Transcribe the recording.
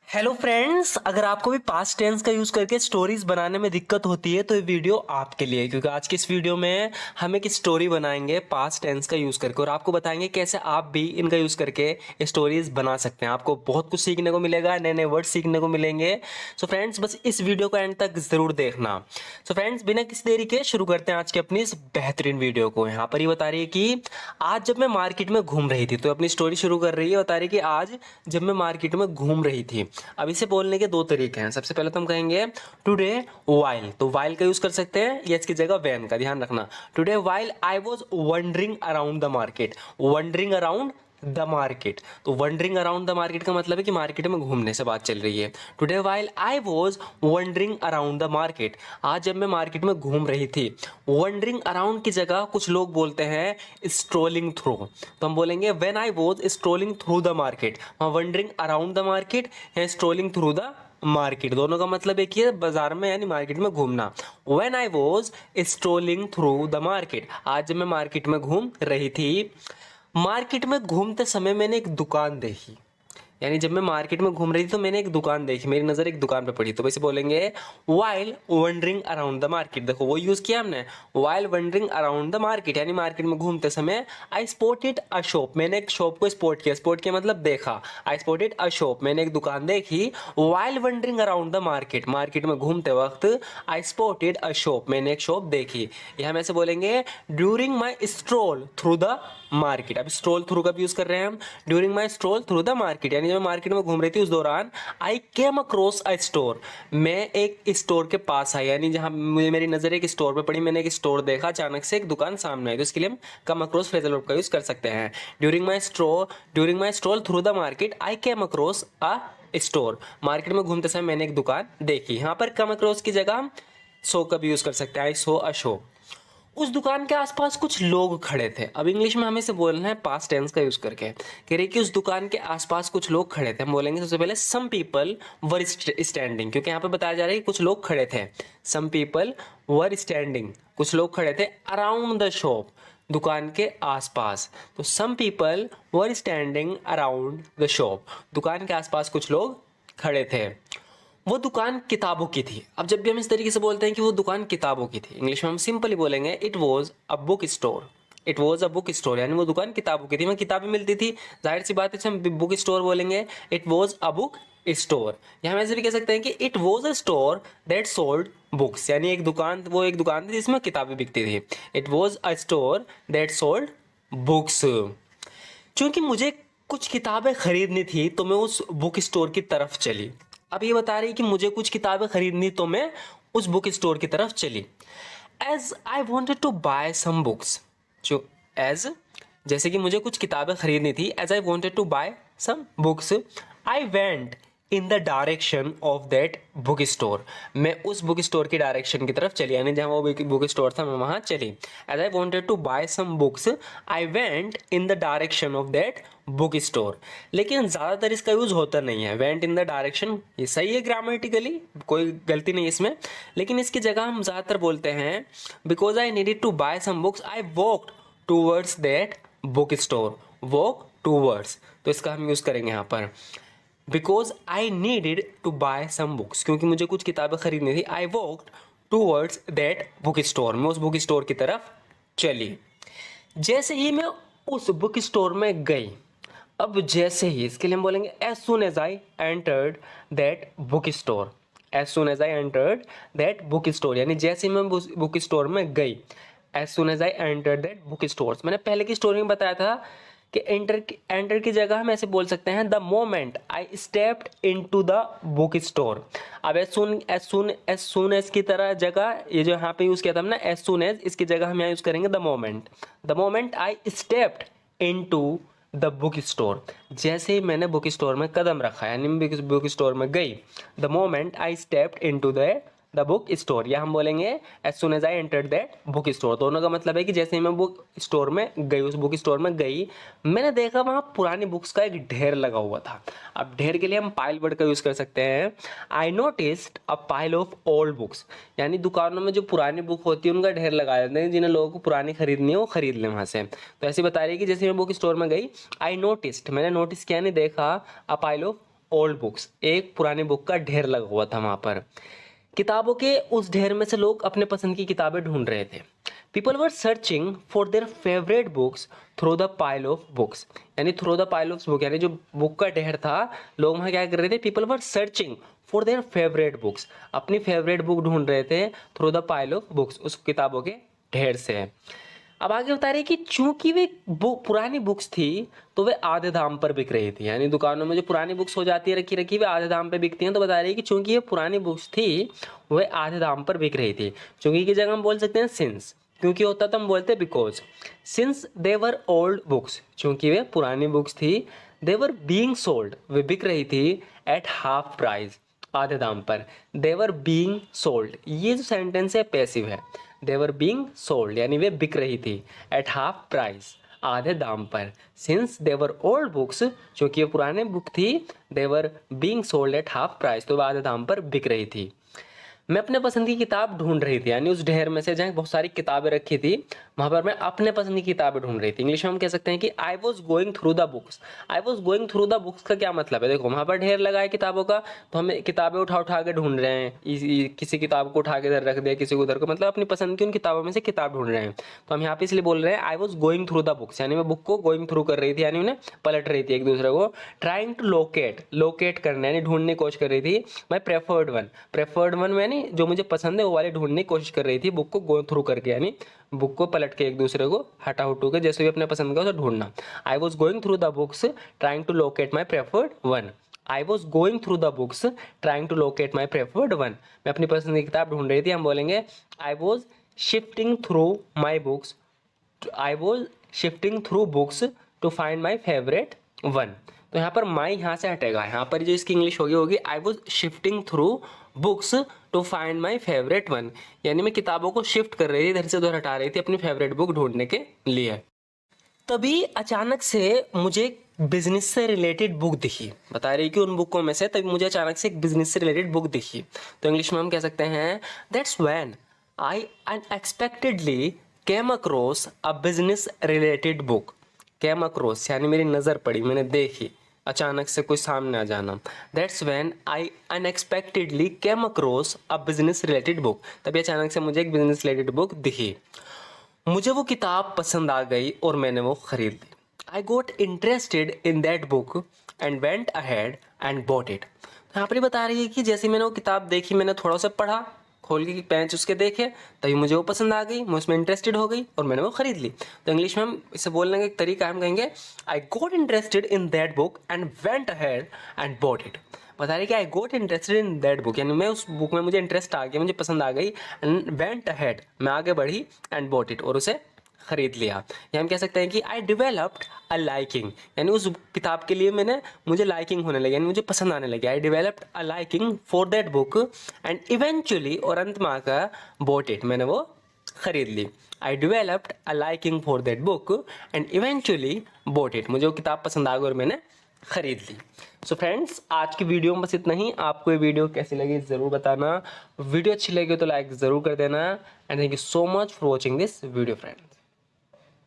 Hello friends, अगर आपको भी पास्ट टेंस का यूज करके स्टोरीज बनाने में दिक्कत होती है तो ये वीडियो आपके लिए है, क्योंकि आज की इस वीडियो में हम एक स्टोरी बनाएंगे पास्ट टेंस का यूज करके और आपको बताएंगे कैसे आप भी इनका यूज करके स्टोरीज बना सकते हैं। आपको बहुत कुछ सीखने को मिलेगा, नए नए वर्ड सीखने को मिलेंगे। सो फ्रेंड्स, बस इस वीडियो को एंड तक जरूर देखना। सो फ्रेंड्स, बिना किसी देरी के शुरू करते हैं आज की अपनी इस बेहतरीन वीडियो को। यहाँ पर ही बता रही है कि आज जब मैं मार्केट में घूम रही थी, तो अपनी स्टोरी शुरू कर रही है, बता रही है कि आज जब मैं मार्केट में घूम रही थी। अब इसे बोलने के दो तरीके हैं। सबसे पहले तो हम कहेंगे टुडे वाइल, तो वाइल का यूज कर सकते हैं या इसकी जगह वैन का, ध्यान रखना। Today while I was wondering around the market, wondering around the market. तो वंडरिंग अराउंड द मार्केट का मतलब है कि मार्केट में घूमने से बात चल रही है। Today while I was wondering around the market, आज जब मैं मार्केट में घूम रही थी। वंडरिंग अराउंड की जगह कुछ लोग बोलते हैं स्ट्रोलिंग थ्रू, तो हम बोलेंगे when I was strolling through the market. Wondering around the market या स्ट्रोलिंग थ्रू द मार्केट, दोनों का मतलब एक ही है, बाजार में यानी मार्केट में घूमना। When I was strolling through the market, आज जब मैं मार्केट में घूम रही थी। मार्केट में घूमते समय मैंने एक दुकान देखी, यानी जब मैं मार्केट में घूम रही थी तो मैंने एक दुकान देखी, मेरी नज़र एक दुकान पे पड़ी। तो वैसे बोलेंगे while wondering around the market. देखो वो यूज़ किया हमने, while wondering around the market, यानी मार्केट में घूमते समय। आई स्पॉटेड अ शॉप, मैंने एक शॉप को स्पॉट किया, स्पॉट किया मतलब देखा। आई स्पॉटेड अ शॉप, मैंने एक दुकान देखी। While wondering around the market, market में घूमते वक्त आई स्पॉटेड अ शॉप, मैंने एक शॉप देखी। यह हम ऐसे बोलेंगे during my stroll through the market. अब स्ट्रोल थ्रू का भी यूज कर रहे हैं हम। During my stroll through the market, यानी जब मैं मार्केट में घूम रही थी उस दौरान आई केम अक्रॉस अ स्टोर, मैं एक स्टोर के पास आई, यानी जहां मेरी नजर एक स्टोर पे पड़ी, मैंने एक स्टोर देखा, अचानक से एक दुकान सामने आई, तो इसके लिए हम कम अक्रॉस फ्रेजल वर्ब का यूज कर सकते हैं। During my stroll through the market I came across a store, market में घूमते समय मैंने एक दुकान देखी। यहाँ पर कम अक्रॉस की जगह हम सो का भी यूज कर सकते हैं, आई सो अ शो। उस दुकान के आसपास कुछ लोग खड़े थे। अब इंग्लिश में हमें से बोलना है पास्ट टेंस का यूज करके। कह रही कि उस दुकान के आसपास कुछ लोग खड़े थे, हम बोलेंगे सबसे पहले सम पीपल वर स्टैंडिंग, क्योंकि यहाँ पे बताया जा रहा है कि कुछ लोग खड़े थे। सम पीपल वर स्टैंडिंग, कुछ लोग खड़े थे अराउंड द शॉप, दुकान के आसपास। तो some people were standing around the shop, दुकान के आसपास कुछ लोग खड़े थे। वो दुकान किताबों की थी। अब जब भी हम इस तरीके से बोलते हैं कि वो दुकान किताबों की थी, इंग्लिश में हम सिंपली बोलेंगे it was a book store. It was a book store, यानी वो दुकान किताबों की थी, वहाँ किताबें मिलती थी। जाहिर सी बात है, हम बुक स्टोर बोलेंगे, it was a book store. या हम ऐसे भी कह सकते हैं कि it was a store that sold books, यानी एक दुकान थी जिसमें किताबें बिकती थी। It was a store that sold books. क्योंकि मुझे कुछ किताबें खरीदनी थी तो मैं उस बुक स्टोर की तरफ चली। अब ये बता रही कि मुझे कुछ किताबें खरीदनी तो मैं उस बुक स्टोर की तरफ चली। As I wanted to buy some books, जो एज जैसे कि मुझे कुछ किताबें खरीदनी थी, as I wanted to buy some books I went in the direction of that book store, मैं उस बुक स्टोर की डायरेक्शन की तरफ चली, यानी जहाँ वो बुक स्टोर था मैं वहाँ चली। As I wanted to buy some books I went in the direction of that book store. लेकिन ज़्यादातर इसका यूज़ होता नहीं है, वेंट इन द डायरेक्शन, ये सही है ग्रामेटिकली, कोई गलती नहीं इसमें, लेकिन इसकी जगह हम ज़्यादातर बोलते हैं because I needed to buy some books I walked towards that book store. Walk towards, तो इसका हम यूज़ करेंगे यहाँ पर because I needed to buy some books, क्योंकि मुझे कुछ किताबें खरीदनी थी। I walked towards that book store, मैं उस बुक स्टोर की तरफ चली। जैसे ही मैं उस बुक स्टोर में गई, अब जैसे ही इसके लिए हम बोलेंगे as soon as I entered that book store. As soon as I entered that book store, यानी जैसे ही मैं बुक स्टोर में गई, as soon as I entered that book store. मैंने पहले की स्टोरी में बताया था कि एंटर की जगह हम ऐसे बोल सकते हैं the moment I stepped into the book store. अब एज सुन एज की तरह जगह, ये जो यहाँ पे यूज किया था हमने एज सुन एज, इसकी जगह हम यहाँ यूज करेंगे the moment I stepped into the book store, जैसे ही मैंने बुक स्टोर में कदम रखा, यानी बुक स्टोर में गई। The moment I stepped into the book store, या हम बोलेंगे as soon as I entered that book store. दोनों का मतलब है कि जैसे ही मैं बुक स्टोर में गई, उस बुक स्टोर में गई, मैंने देखा वहाँ पुरानी बुक्स का एक ढेर लगा हुआ था। अब ढेर के लिए हम पाइल वर्ड का यूज कर सकते हैं। I noticed a pile of old books, यानी दुकानों में जो पुरानी बुक होती है उनका ढेर लगा देते हैं, जिन्हें लोगों को पुरानी खरीदनी है वो खरीद लें वहाँ से। तो ऐसे बता रही है कि जैसे मैं बुक स्टोर में गई, आई नोटिस्ड, मैंने नोटिस किया, नहीं देखा, a pile of old books, एक पुरानी बुक का ढेर लगा हुआ था वहाँ पर। किताबों के उस ढेर में से लोग अपने पसंद की किताबें ढूंढ रहे थे। People were searching for their favourite books through the pile of books, यानी through the pile of book, यानी जो बुक का ढेर था, लोग वहाँ क्या कर रहे थे, people were searching for their favourite books, अपनी फेवरेट बुक ढूंढ रहे थे through the pile of books, उस किताबों के ढेर से। अब आगे बता रहे कि चूंकि वे पुरानी बुक्स थी तो वे आधे दाम पर बिक रही थी, यानी दुकानों में जो पुरानी बुक्स हो जाती है रखी रखी वे आधे दाम पे बिकती हैं। तो बता रही है कि चूंकि ये पुरानी बुक्स थी वे आधे दाम पर बिक रही थी। चूंकि की जगह हम बोल सकते हैं सिंस, क्योंकि होता तो हम बोलते हैं because. Since they were old books, चूंकि वे पुरानी बुक्स थी, दे वर बीइंग सोल्ड, वे बिक रही थी एट हाफ प्राइस, आधे दाम पर। दे वर बीइंग सोल्ड, ये जो सेंटेंस है पैसिव है। दे वर बीइंग सोल्ड यानी वे बिक रही थी एट हाफ प्राइस, आधे दाम पर। Since they were old books, क्योंकि ये पुराने बुक थी, they were being sold at half price, तो वह आधे दाम पर बिक रही थी। मैं अपने पसंद की किताब ढूंढ रही थी, यानी उस ढेर में से जहाँ बहुत सारी किताबें रखी थी वहाँ पर मैं अपने पसंद की किताबें ढूंढ रही थी। इंग्लिश में हम कह सकते हैं कि आई was going through the books. I was going through the books का क्या मतलब है, देखो वहाँ पर ढेर लगा है किताबों का, तो हमें किताबें उठा उठा के ढूंढ रहे हैं। किसी किताब को उठा के इधर रख दिया, किसी को उधर को, मतलब अपनी पसंद की उन किताबों में से किताब ढूंढ रहे हैं। तो हम यहाँ पे इसलिए बोल रहे हैं आई was going through the books, यानी मैं बुक को गोइंग थ्रू कर रही थी, यानी उन्हें पलट रही थी एक दूसरे को। ट्राइंग टू लोकेट, लोकेट करना यानी ढूंढने की कोशिश कर रही थी। माई प्रेफर्ड वन, प्रेफर्ड वन यानी जो मुझे पसंद वो वाले ढूंढने की कोशिश कर रही थी, बुक को गो थ्रू करके, यानी बुक को पलट के एक दूसरे को हटा हुटू के जैसे भी अपने पसंद का उसे ढूंढना। I was going through the books trying to locate my preferred one. I was going through the books trying to locate my preferred one, मैं अपनी पसंद की किताब ढूंढ रही थी। हम बोलेंगे I was shifting through my books, I was shifting through books to find my favourite one. तो यहाँ पर माई यहाँ से हटेगा, यहाँ पर जो इसकी इंग्लिश होगी I was shifting through books to find my favourite one, यानी मैं किताबों को शिफ्ट कर रही थी, इधर से उधर हटा रही थी अपनी फेवरेट बुक ढूंढने के लिए। तभी अचानक से मुझे बिजनेस से रिलेटेड बुक दिखी, बता रही कि उन बुकों में से तभी मुझे अचानक से एक बिजनेस से रिलेटेड बुक दिखी। तो इंग्लिश में हम कह सकते हैं that's when I unexpectedly came across a business related book. Came across यानी मेरी नज़र पड़ी, मैंने देखी, अचानक से कोई सामने आ जाना। That's when I unexpectedly came across a business related book, तभी अचानक से मुझे एक बिजनेस रिलेटेड बुक दिखी। मुझे वो किताब पसंद आ गई और मैंने वो खरीद ली। I got interested in that book and went ahead and bought it. यहाँ पर बता रही है कि जैसे मैंने वो किताब देखी, मैंने थोड़ा सा पढ़ा, खोल के पेज उसके देखे, तभी मुझे वो पसंद आ गई, मैं उसमें इंटरेस्टेड हो गई और मैंने वो खरीद ली। तो इंग्लिश में हम इसे बोलने का एक तरीका हम कहेंगे I got interested in that book and went ahead and bought it. बता रही कि I got interested in that book, यानी मैं उस बुक में मुझे इंटरेस्ट आ गया, मुझे पसंद आ गई, एंड वेंट अहेड मैं आगे बढ़ी, एंड बॉट इट और उसे खरीद लिया। या हम कह सकते हैं कि आई डिवेलप्ड अ लाइकिंग, यानी उस किताब के लिए मुझे लाइकिंग होने लगी, यानी मुझे पसंद आने लगी। I developed a liking for that book and eventually, और अंत में आकर बॉट इट, मैंने वो खरीद ली। I developed a liking for that book and eventually bought it, मुझे वो किताब पसंद आ गई और मैंने खरीद ली। सो फ्रेंड्स, आज की वीडियो में बस इतना ही। आपको ये वीडियो कैसी लगी ज़रूर बताना, वीडियो अच्छी लगी तो लाइक ज़रूर कर देना, and thank you so much for watching this video friend.